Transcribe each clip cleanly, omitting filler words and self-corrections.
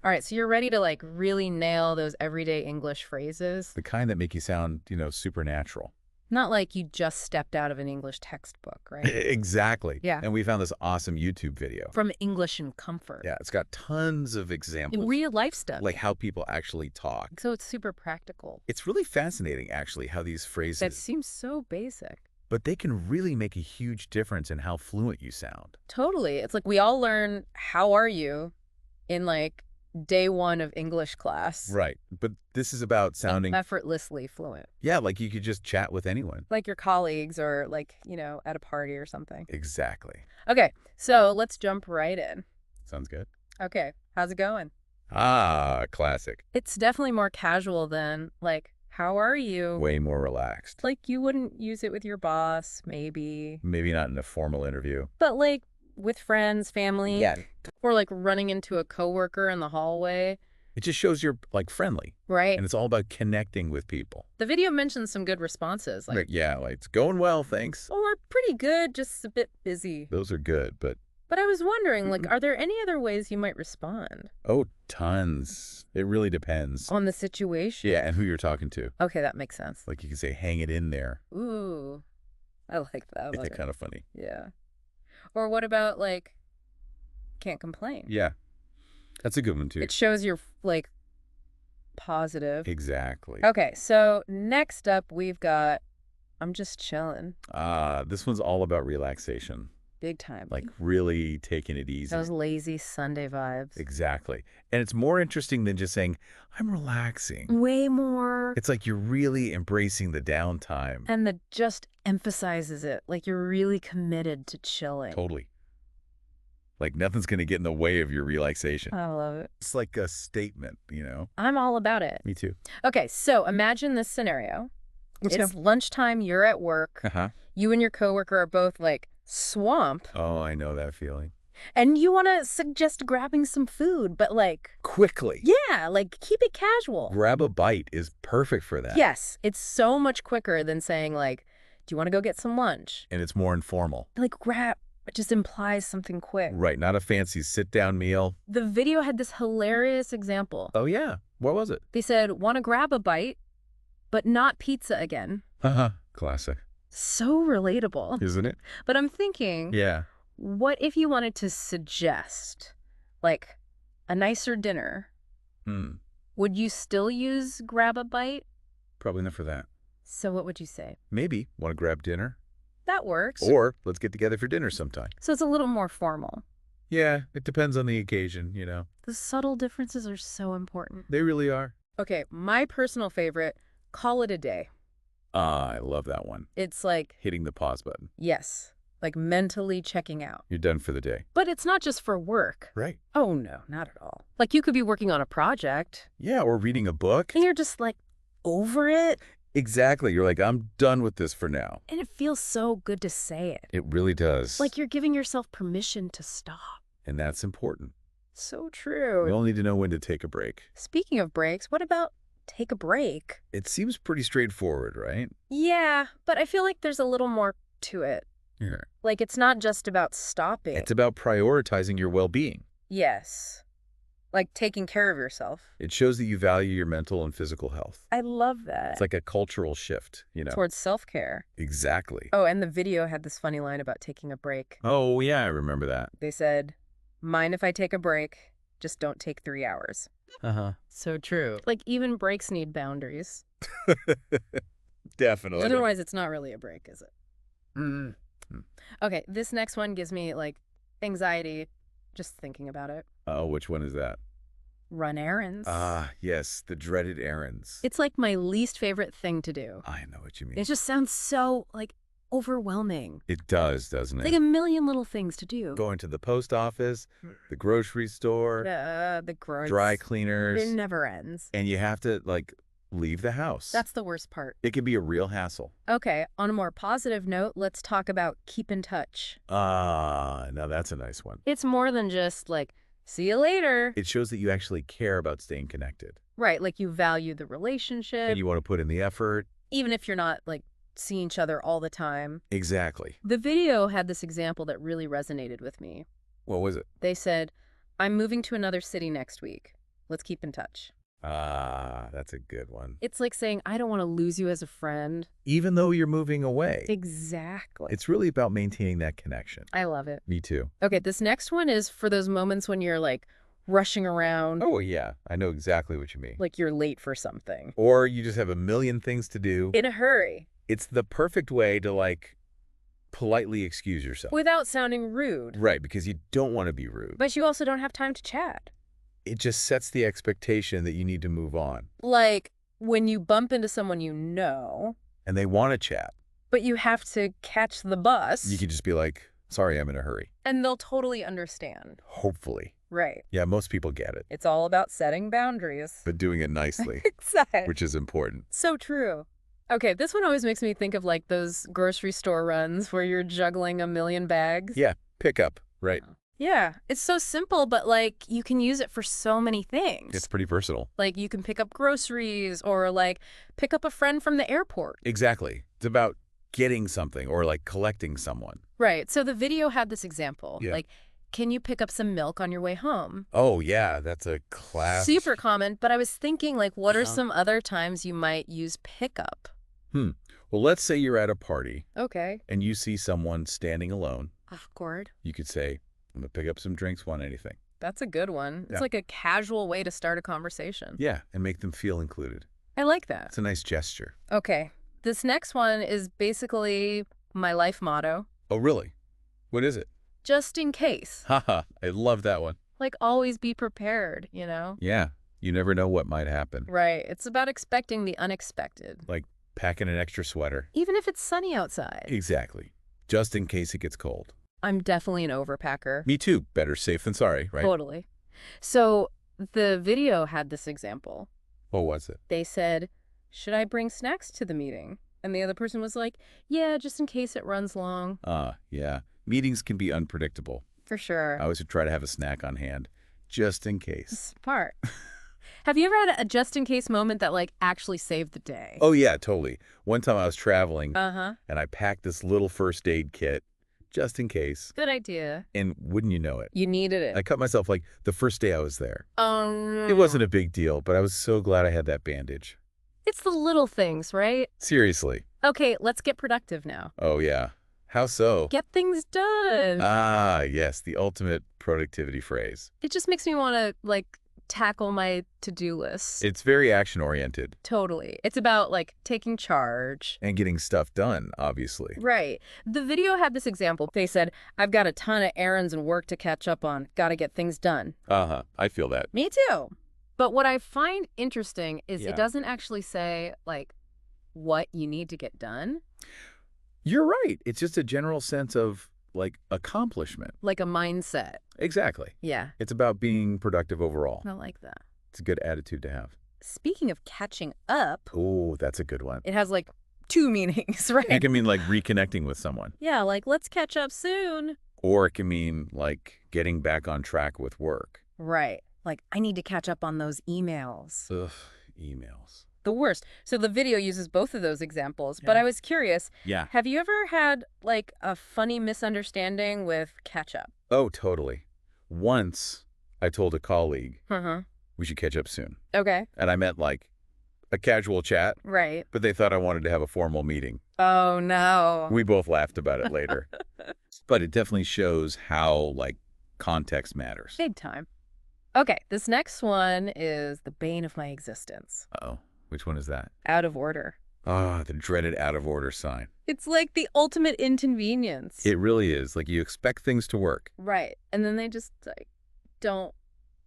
All right, so you're ready to like really nail those everyday English phrases? The kind that make you sound, supernatural. Not like you just stepped out of an English textbook, right? Exactly. Yeah. And we found this awesome YouTube video. From English and Comfort. Yeah, it's got tons of In examples, real life stuff. like how people actually talk. So it's super practical. It's really fascinating, actually, how these That phrases, seems so basic. but they can really make a huge difference in how fluent you sound. Totally. It's like we all learn "how are you" in like day one of English class. Right. But this is about sounding, Effortlessly fluent. yeah, like you could just chat with anyone. Like your colleagues or like, at a party or something. Exactly. Okay, so let's jump right in. Sounds good. Okay, how's it going? Ah, classic. It's definitely more casual than like, "how are you?" Way more relaxed. Like you wouldn't use it with your boss, maybe. Maybe not in a formal interview. But like with friends, family. Yeah. Or like running into a coworker in the hallway, It just shows you're, like, friendly. right? And it's all about connecting with people. The video mentions some good responses, like, Like, yeah, like, it's going well, thanks. "or pretty good, just a bit busy." Those are good, but, But I was wondering, like, are there any other ways you might respond oh, tons. It really depends. on the situation? Yeah, and who you're talking to. Okay, that makes sense. Like, you can say, hang it in there. Ooh, I like that. It's better. kind of funny. Yeah. Or what about like, "can't complain"? Yeah. That's a good one, too. It shows you're like positive. Exactly. Okay, so next up we've got "I'm just chilling." This one's all about relaxation. Big time. Like, really taking it easy. Those lazy Sunday vibes. Exactly. And it's more interesting than just saying, I'm relaxing. Way more. It's like you're really embracing the downtime. And the just emphasizes it. Like you're really committed to chilling. Totally. Like nothing's going to get in the way of your relaxation. I love it. It's like a statement, I'm all about it. Me too. Okay, so imagine this scenario. Let's It's lunchtime, you're at work. Uh-huh. You and your coworker are both like swamped. Oh, I know that feeling. And you want to suggest grabbing some food, but like, Quickly. yeah, like keep it casual. Grab a bite is perfect for that. Yes, it's so much quicker than saying like, "do you want to go get some lunch?" And it's more informal. Like grab, it just implies something quick. Right. Not a fancy sit-down meal. The video had this hilarious example. Oh, yeah. What was it? They said, "want to grab a bite, but not pizza again." Haha. Classic. So relatable. Isn't it? But I'm thinking, Yeah. what if you wanted to suggest like a nicer dinner? Would you still use "grab a bite"? Probably not for that. So what would you say? Maybe. Want to grab dinner? That works. Or let's get together for dinner sometime. So it's a little more formal. Yeah, it depends on the occasion, The subtle differences are so important. They really are. Okay, my personal favorite, "call it a day." I love that one. It's like, Hitting the pause button. yes, like mentally checking out. You're done for the day. But it's not just for work. Right. Oh, no, not at all. Like you could be working on a project Yeah, or reading a book. and you're just like over it. Exactly. You're like, I'm done with this for now. And it feels so good to say it. It really does. Like you're giving yourself permission to stop. And that's important. So We true. all need to know when to take a break. Speaking of breaks, what about take a break? It seems pretty straightforward, right? Yeah, but I feel like there's a little more to it. Yeah. Like it's not just about stopping. It's about prioritizing your well-being. Yes. Like taking care of yourself. It shows that you value your mental and physical health. I love that. It's like a cultural shift, Towards self-care. Exactly. Oh, and the video had this funny line about taking a break. Oh, yeah, I remember that. They said, "mind if I take a break? Just don't take 3 hours." Uh-huh. So true. Like even breaks need boundaries. Definitely. Otherwise, it's not really a break, is it? Mm. Okay, this next one gives me like anxiety just thinking about it. Oh, which one is that? Run errands. Ah, yes, the dreaded errands. It's like my least favorite thing to do. I know what you mean. It just sounds so like overwhelming. It does, doesn't It's it? like a million little things to do. Going to the post office, the grocery store, The grunts. dry It cleaners, never ends. and you have to, leave the house. That's the worst part. It can be a real hassle. Okay, on a more positive note, let's talk about keep in touch. Ah, now that's a nice one. It's more than just like, see you later. It shows that you actually care about staying connected. Right, like you value the relationship, And you want to put in the effort. even if you're not like seeing each other all the time. Exactly. The video had this example that really resonated with me. What was it? They said, "I'm moving to another city next week. let's keep in touch. Ah, that's a good one. It's like saying, I don't want to lose you as a friend. Even though you're moving away. Exactly. It's really about maintaining that connection. I love it. Me too. Okay, this next one is for those moments when you're like rushing around, Oh, yeah. I know exactly what you mean. like you're late for something. Or you just have a million things to do. In a hurry. It's the perfect way to, like, politely excuse yourself. Without sounding rude. Right, because you don't want to be rude. But you also don't have time to chat. It just sets the expectation that you need to move on. Like when you bump into someone you know, And they want to chat. but you have to catch the bus. You can just be like, sorry, I'm in a hurry. And they'll totally understand. Hopefully. Right. Yeah, most people get it. It's all about setting boundaries. But doing it nicely, Exactly. which is important. So true. Okay, this one always makes me think of like those grocery store runs where you're juggling a million bags. Yeah, pick up, right? Yeah, it's so simple, but like you can use it for so many things. It's pretty versatile. Like you can pick up groceries or like pick up a friend from the airport. Exactly. It's about getting something or like collecting someone. Right. So the video had this example. Yeah. Like, can you pick up some milk on your way home? Oh, yeah, that's a class. Super common, but I was thinking like what are some other times you might use pickup? Well, let's say you're at a party Okay. and you see someone standing alone. Awkward. You could say, I'm going to pick up some drinks, want anything? That's a good one. It's Yeah. like a casual way to start a conversation. Yeah, and make them feel included. I like that. It's a nice gesture. Okay. This next one is basically my life motto. Oh, really? What is it? Just in case. Haha, I love that one. Like always be prepared, you know? Yeah, you never know what might happen. Right. It's about expecting the unexpected. Like packing an extra sweater. Even if it's sunny outside. Exactly. Just in case it gets cold. I'm definitely an overpacker. Me too. Better safe than sorry, right? Totally. So the video had this example. What was it? They said, should I bring snacks to the meeting? And the other person was like, yeah, just in case it runs long. Yeah. Meetings can be unpredictable. For sure. I always would try to have a snack on hand, just in case. Smart. Have you ever had a just-in-case moment that, like, actually saved the day? Oh, yeah, totally. One time I was traveling, Uh-huh. and I packed this little first aid kit, just in case. Good idea. And wouldn't you know it? You needed it. I cut myself, like, the first day I was there. No. It wasn't a big deal, but I was so glad I had that bandage. It's the little things, right? Seriously. Okay, let's get productive now. Oh, yeah. How so? Get things done. Ah, yes, the ultimate productivity phrase. It just makes me want to, like, tackle my to-do list. It's very action-oriented. Totally. It's about, like, taking charge. And getting stuff done, obviously. Right. The video had this example. They said, I've got a ton of errands and work to catch up on. Got to get things done. Uh-huh. I feel that. Me too. But what I find interesting is Yeah. it doesn't actually say, like, what you need to get done. You're right. It's just a general sense of, like, accomplishment. Like a mindset. Exactly. Yeah. It's about being productive overall. I like that. It's a good attitude to have. Speaking of catching up, Oh, that's a good one. it has, like, two meanings, right? It can mean, like, reconnecting with someone. Yeah, like, let's catch up soon. Or it can mean, like, getting back on track with work. Right. Like, I need to catch up on those emails. Ugh, emails. The worst. So the video uses both of those examples, but Yeah. I was curious, Yeah. have you ever had, like, a funny misunderstanding with catch up? Oh, totally. Once I told a colleague Uh-huh. we should catch up soon. Okay. And I meant, like, a casual chat, Right. but they thought I wanted to have a formal meeting. Oh, no. We both laughed about it later. But it definitely shows how, like, context matters. Big time. Okay, this next one is the bane of my existence. Uh-oh. Which one is that? Out of order. Ah, the dreaded out of order sign. It's like the ultimate inconvenience. It really is. Like, you expect things to work, Right. And then they just, like, don't.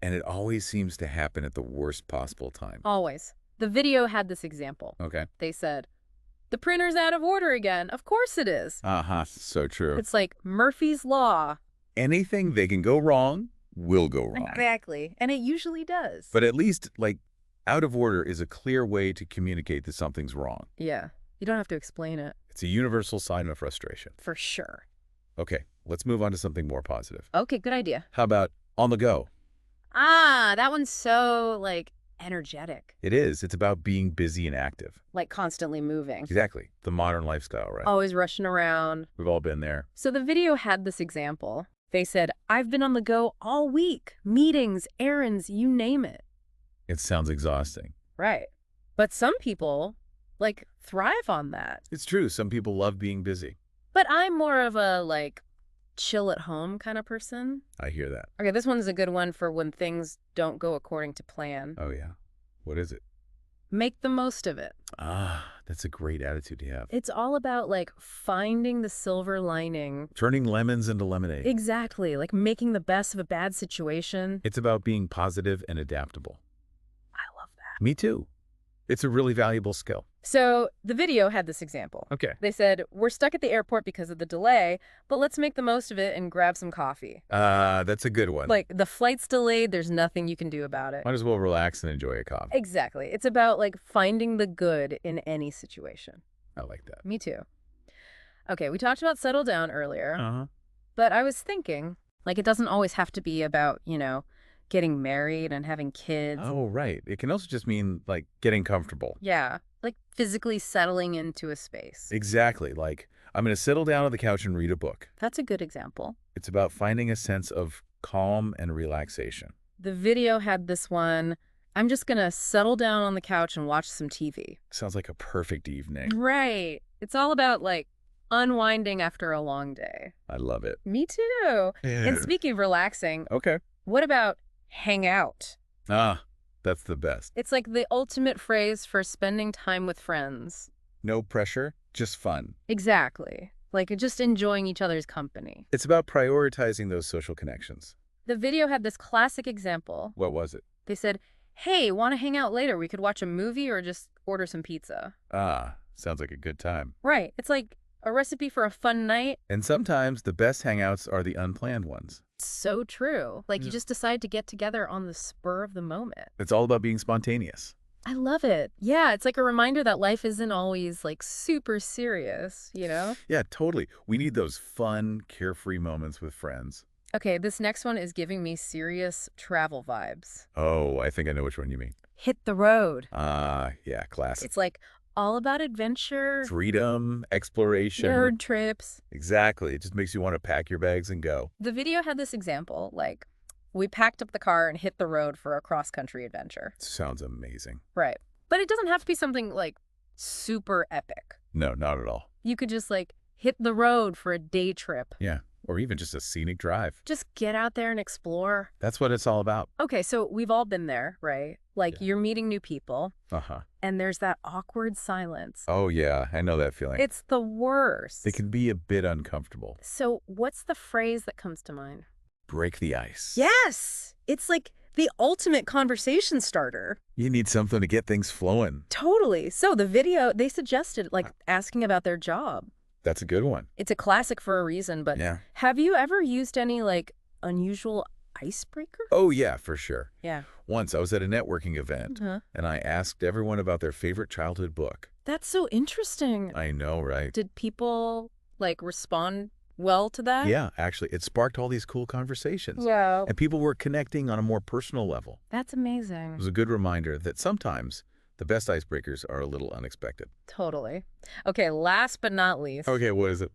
and it always seems to happen at the worst possible time. Always. The video had this example. Okay. They said, the printer's out of order again. Of course it is. Uh-huh. So true. It's like Murphy's Law. Anything they can go wrong will go wrong. Exactly. And it usually does. But at least, like, out of order is a clear way to communicate that something's wrong. Yeah. You don't have to explain it. It's a universal sign of frustration. For sure. Okay, let's move on to something more positive. Okay, good idea. How about on the go? Ah, that one's so, like, energetic. It is. It's about being busy and active. Like constantly moving. Exactly. The modern lifestyle, right? Always rushing around. We've all been there. So the video had this example. They said, I've been on the go all week. Meetings, errands, you name it. It sounds exhausting. Right. But some people, like, thrive on that. It's true. Some people love being busy. But I'm more of a, like, chill at home kind of person. I hear that. Okay, this one's a good one for when things don't go according to plan. Oh, yeah. What is it? Make the most of it. Ah, that's a great attitude to have. It's all about, like, finding the silver lining. Turning lemons into lemonade. Exactly. Like, making the best of a bad situation. It's about being positive and adaptable. I love that. Me too. It's a really valuable skill. So the video had this example. Okay. They said, we're stuck at the airport because of the delay, but let's make the most of it and grab some coffee. That's a good one. Like, the flight's delayed, there's nothing you can do about it. Might as well relax and enjoy a coffee. Exactly. It's about, like, finding the good in any situation. I like that. Me too. Okay, we talked about settle down earlier, Uh-huh. but I was thinking, like, it doesn't always have to be about, getting married and having kids. Oh, right. It can also just mean, like, getting comfortable. Yeah, like physically settling into a space. Exactly. Like, I'm going to settle down on the couch and read a book. That's a good example. It's about finding a sense of calm and relaxation. The video had this one, I'm just going to settle down on the couch and watch some TV. Sounds like a perfect evening. Right. It's all about, like, unwinding after a long day. I love it. Me too. And speaking of relaxing, Okay. what about hang out? Ah, that's the best. It's like the ultimate phrase for spending time with friends. No pressure, just fun. Exactly. Like just enjoying each other's company. It's about prioritizing those social connections. The video had this classic example. What was it? They said, hey, want to hang out later? We could watch a movie or just order some pizza. Ah, sounds like a good time. Right. It's like a recipe for a fun night. And sometimes the best hangouts are the unplanned ones. So true. Like you Yeah. just decide to get together on the spur of the moment. It's all about being spontaneous. I love it. Yeah, it's like a reminder that life isn't always like super serious, Yeah, totally. We need those fun, carefree moments with friends. Okay, this next one is giving me serious travel vibes. Oh, I think I know which one you mean. Hit the road. Yeah, classic. It's like all about adventure, Freedom, exploration. road trips. Exactly. It just makes you want to pack your bags and go. The video had this example, like we packed up the car and hit the road for a cross-country adventure. Sounds amazing. Right. But it doesn't have to be something like super epic. No, not at all. You could just like hit the road for a day trip. Yeah, or even just a scenic drive. Just get out there and explore. That's what it's all about. Okay, so we've all been there, right? Like Yeah. you're meeting new people Uh-huh. and there's that awkward silence. Oh, yeah, I know that feeling. It's the worst. It can be a bit uncomfortable. So what's the phrase that comes to mind? Break the ice. Yes! It's like the ultimate conversation starter. You need something to get things flowing. Totally. So the video, they suggested like asking about their job. That's a good one. It's a classic for a reason, but Yeah. have you ever used any like unusual icebreaker? Oh, yeah, for sure. Yeah. Once I was at a networking event, and I asked everyone about their favorite childhood book. That's so interesting. I know, right? Did people like respond well to that? Yeah, actually, it sparked all these cool conversations. Yeah. And people were connecting on a more personal level. That's It amazing. was a good reminder that sometimes the best icebreakers are a little unexpected. Totally. Okay, last but not least. Okay, what is it?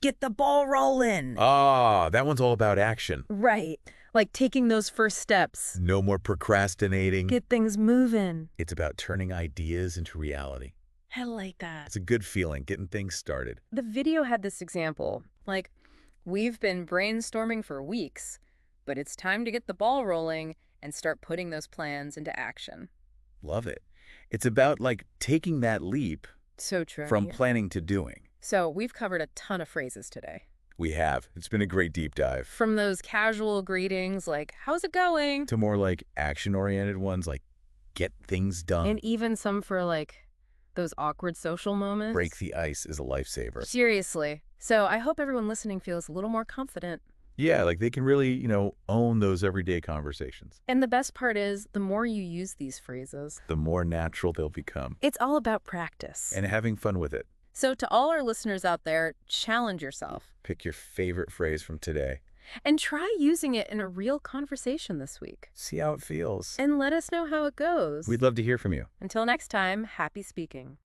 Get the ball rolling. Ah, that one's all about action. Right. Like taking those first steps. No more procrastinating. Get things moving. It's about turning ideas into reality. I like that. It's a good feeling, getting things started. The video had this example. Like, we've been brainstorming for weeks, but it's time to get the ball rolling and start putting those plans into action. Love it. It's about, like, taking that leap So true. from Yeah. planning to doing. So we've covered a ton of phrases today. We have. It's been a great deep dive. From those casual greetings like, how's it going? To more, like, action-oriented ones, like, get things done. And even some for like those awkward social moments. Break the ice is a lifesaver. Seriously. So I hope everyone listening feels a little more confident. Yeah, like they can really, own those everyday conversations. And the best part is, the more you use these phrases, The more natural they'll become. it's all about practice. And having fun with it. So to all our listeners out there, challenge yourself Pick your favorite phrase from today. and try using it in a real conversation this week. See how it feels. And let us know how it goes. We'd love to hear from you. Until next time, happy speaking.